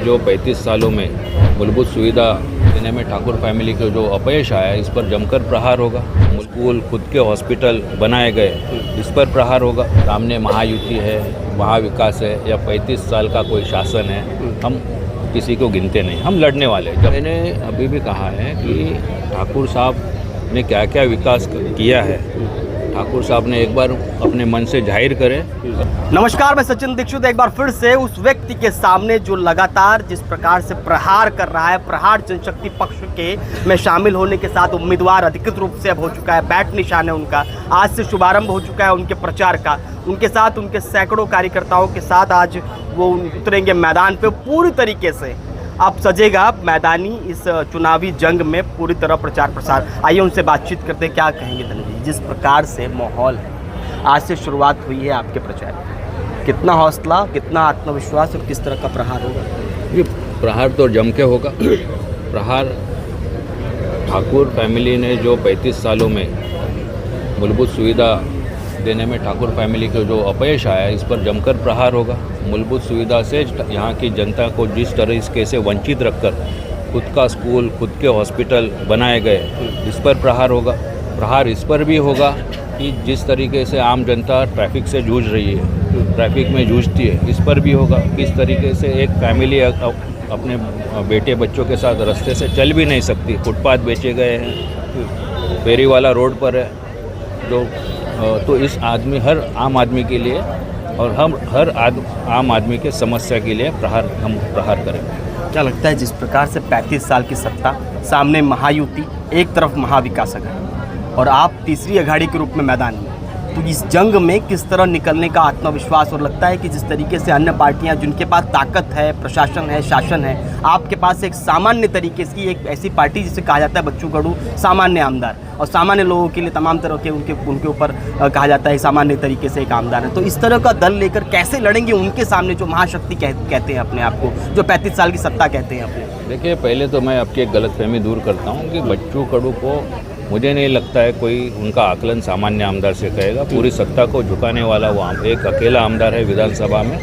जो 35 सालों में मूलभूत सुविधा देने में ठाकुर फैमिली को जो अपयश आया, इस पर जमकर प्रहार होगा। स्कूल, खुद के हॉस्पिटल बनाए गए, इस पर प्रहार होगा। सामने महायुति है, महाविकास है, या 35 साल का कोई शासन है, हम किसी को गिनते नहीं, हम लड़ने वाले। जब मैंने अभी भी कहा है कि ठाकुर साहब ने क्या क्या विकास किया है, ठाकुर साहब ने एक बार अपने मन से जाहिर करे। नमस्कार, मैं सचिन दीक्षित एक बार फिर से उस व्यक्ति के सामने जो लगातार जिस प्रकार से प्रहार कर रहा है, प्रहार जनशक्ति पक्ष के में शामिल होने के साथ उम्मीदवार अधिकृत रूप से अब हो चुका है, बैट निशान है उनका, आज से शुभारंभ हो चुका है उनके प्रचार का। उनके साथ उनके सैकड़ों कार्यकर्ताओं के साथ आज वो उतरेंगे मैदान पे। पूरी तरीके से अब सजेगा मैदानी इस चुनावी जंग में पूरी तरह प्रचार प्रसार। आइए उनसे बातचीत करते हैं, क्या कहेंगे धनंजय जी, जिस प्रकार से माहौल है, आज से शुरुआत हुई है आपके प्रचार की, कितना हौसला, कितना आत्मविश्वास और किस तरह का प्रहार होगा? ये प्रहार तो जम के होगा। प्रहार ठाकुर फैमिली ने जो 35 सालों में मूलभूत सुविधा देने में ठाकुर फैमिली को जो अपयश आया, इस पर जमकर प्रहार होगा। मूलभूत सुविधा से यहाँ की जनता को जिस तरीके से वंचित रखकर खुद का स्कूल, खुद के हॉस्पिटल बनाए गए, इस पर प्रहार होगा। प्रहार इस पर भी होगा कि जिस तरीके से आम जनता ट्रैफिक से जूझ रही है, ट्रैफिक में जूझती है, इस पर भी होगा। किस तरीके से एक फैमिली अपने बेटे बच्चों के साथ रास्ते से चल भी नहीं सकती, फुटपाथ बेचे गए हैं, फेरी वाला रोड पर है। तो इस हर आम आदमी के लिए और हम हर आम आदमी के समस्या के लिए हम प्रहार करेंगे। क्या लगता है जिस प्रकार से 35 साल की सत्ता, सामने महायुति, एक तरफ महाविकास अघाड़ी और आप तीसरी अघाड़ी के रूप में मैदान में, तो इस जंग में किस तरह निकलने का आत्मविश्वास? और लगता है कि जिस तरीके से अन्य पार्टियां जिनके पास ताकत है, प्रशासन है, शासन है, आपके पास एक सामान्य तरीके की एक ऐसी पार्टी जिसे कहा जाता है बच्चू कडू सामान्य आमदार, और सामान्य लोगों के लिए तमाम तरह के उनके ऊपर कहा जाता है सामान्य तरीके से एक आमदार है। तो इस तरह का दल लेकर कैसे लड़ेंगे उनके सामने जो महाशक्ति कहते हैं अपने आप को, जो 35 साल की सत्ता कहते हैं अपने? देखिए, पहले तो मैं आपकी एक गलतफहमी दूर करता हूँ कि बच्चू कडू को, मुझे नहीं लगता है कोई उनका आकलन सामान्य आमदार से कहेगा। पूरी सत्ता को झुकाने वाला वो एक अकेला आमदार है विधानसभा में।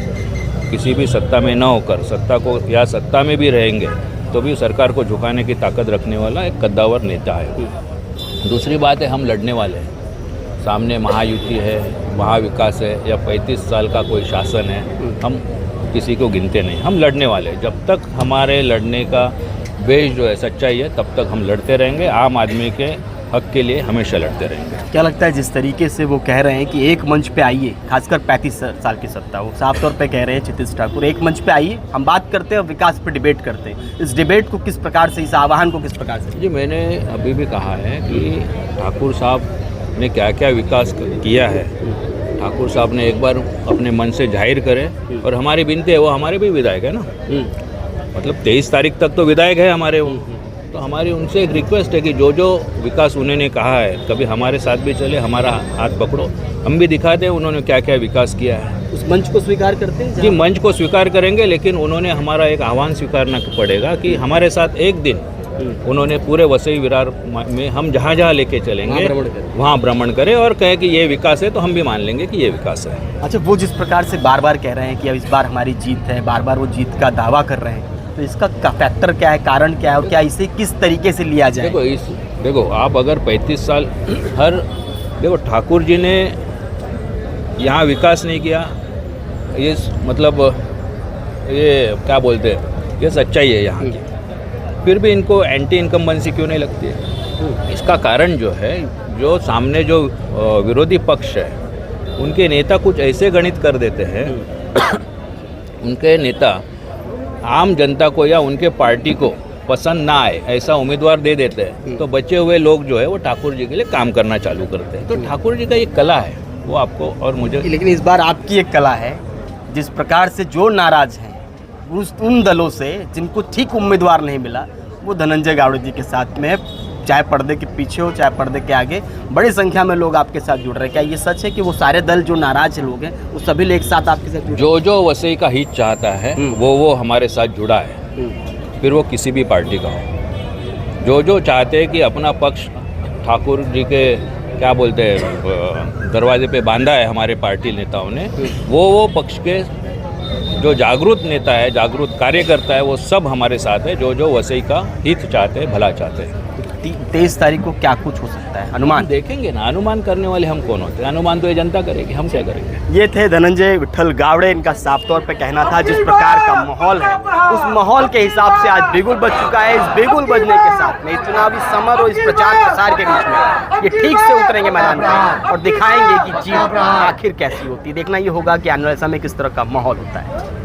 किसी भी सत्ता में न होकर सत्ता को, या सत्ता में भी रहेंगे तो भी सरकार को झुकाने की ताकत रखने वाला एक कद्दावर नेता है। दूसरी बात है, हम लड़ने वाले हैं। सामने महायुति है, महाविकास है, या 35 साल का कोई शासन है, हम किसी को गिनते नहीं, हम लड़ने वाले हैं। जब तक हमारे लड़ने का बेस जो है सच्चाई है, तब तक हम लड़ते रहेंगे। आम आदमी के हक के लिए हमेशा लड़ते रहेंगे। क्या लगता है जिस तरीके से वो कह रहे हैं कि एक मंच पे आइए, खासकर 35 साल की सत्ता, वो साफ तौर पे कह रहे हैं क्षितिज ठाकुर, एक मंच पे आइए, हम बात करते हैं और विकास पे डिबेट करते हैं। इस डिबेट को किस प्रकार से, इस आह्वान को किस प्रकार से? जी, मैंने अभी भी कहा है कि ठाकुर साहब ने क्या क्या विकास किया है, ठाकुर साहब ने एक बार अपने मन से जाहिर करे। और हमारी विनती है, वो हमारे भी विधायक है ना, मतलब 23 तारीख तक तो विधायक है हमारे वो। तो हमारी उनसे एक रिक्वेस्ट है कि जो जो विकास उन्होंने कहा है, कभी हमारे साथ भी चले, हमारा हाथ पकड़ो, हम भी दिखा दें उन्होंने क्या क्या विकास किया है। उस मंच को स्वीकार करते हैं? जी, मंच को स्वीकार करेंगे, लेकिन उन्होंने हमारा एक आह्वान स्वीकारना पड़ेगा कि हमारे साथ एक दिन उन्होंने पूरे वसई विरार में हम जहाँ जहाँ लेके चलेंगे वहाँ भ्रमण करें और कहे कि ये विकास है, तो हम भी मान लेंगे कि ये विकास है। अच्छा, वो जिस प्रकार से बार बार कह रहे हैं कि अब इस बार हमारी जीत है, बार बार वो जीत का दावा कर रहे हैं, तो इसका फैक्टर क्या है, कारण क्या है, और क्या इसे किस तरीके से लिया जाए? देखो आप अगर 35 साल देखो ठाकुर जी ने यहाँ विकास नहीं किया, ये मतलब ये क्या बोलते हैं, ये सच्चाई है यहाँ की, फिर भी इनको एंटी इनकम्बेंसी क्यों नहीं लगती है? इसका कारण जो है, जो सामने जो विरोधी पक्ष है, उनके नेता कुछ ऐसे गणित कर देते हैं उनके नेता आम जनता को या उनके पार्टी को पसंद ना आए ऐसा उम्मीदवार दे देते हैं, तो बचे हुए लोग जो है वो ठाकुर जी के लिए काम करना चालू करते हैं। तो ठाकुर जी का ये कला है, वो आपको और मुझे। लेकिन इस बार आपकी एक कला है, जिस प्रकार से जो नाराज हैं उन दलों से जिनको ठीक उम्मीदवार नहीं मिला, वो धनंजय गावड़े जी के साथ में, चाहे पर्दे के पीछे हो चाहे पर्दे के आगे, बड़ी संख्या में लोग आपके साथ जुड़ रहे हैं। क्या ये सच है कि वो सारे दल जो नाराज लोग हैं वो सभी लोग एक साथ आपके साथ जुड़? जो वसई का हित चाहता है वो हमारे साथ जुड़ा है, फिर वो किसी भी पार्टी का हो। जो चाहते हैं कि अपना पक्ष ठाकुर जी के क्या बोलते हैं दरवाजे पे बांधा है हमारे पार्टी नेताओं ने, वो पक्ष के जो जागरूक नेता है, जागरूक कार्यकर्ता है, वो सब हमारे साथ है, जो वसई का हित चाहते हैं, भला चाहते हैं। 23 तारीख को क्या कुछ हो सकता है, हम अनुमान? देखेंगे ना, अनुमान करने वाले हम कौन होते हैं? अनुमान तो ये जनता करेगी, हम क्या करेंगे। ये थे धनंजय विट्ठल गावड़े, इनका साफ तौर पे कहना था जिस प्रकार का माहौल है उस माहौल के हिसाब से आज बिगुल बज चुका है। इस बिगुल बजने के साथ में इस चुनावी समर और इस प्रचार प्रसार के बीच में ये ठीक से उतरेंगे मैदान में और दिखाएंगे कि जीत आखिर कैसी होती है। देखना ये होगा कि आने वाले समय किस तरह का माहौल होता है।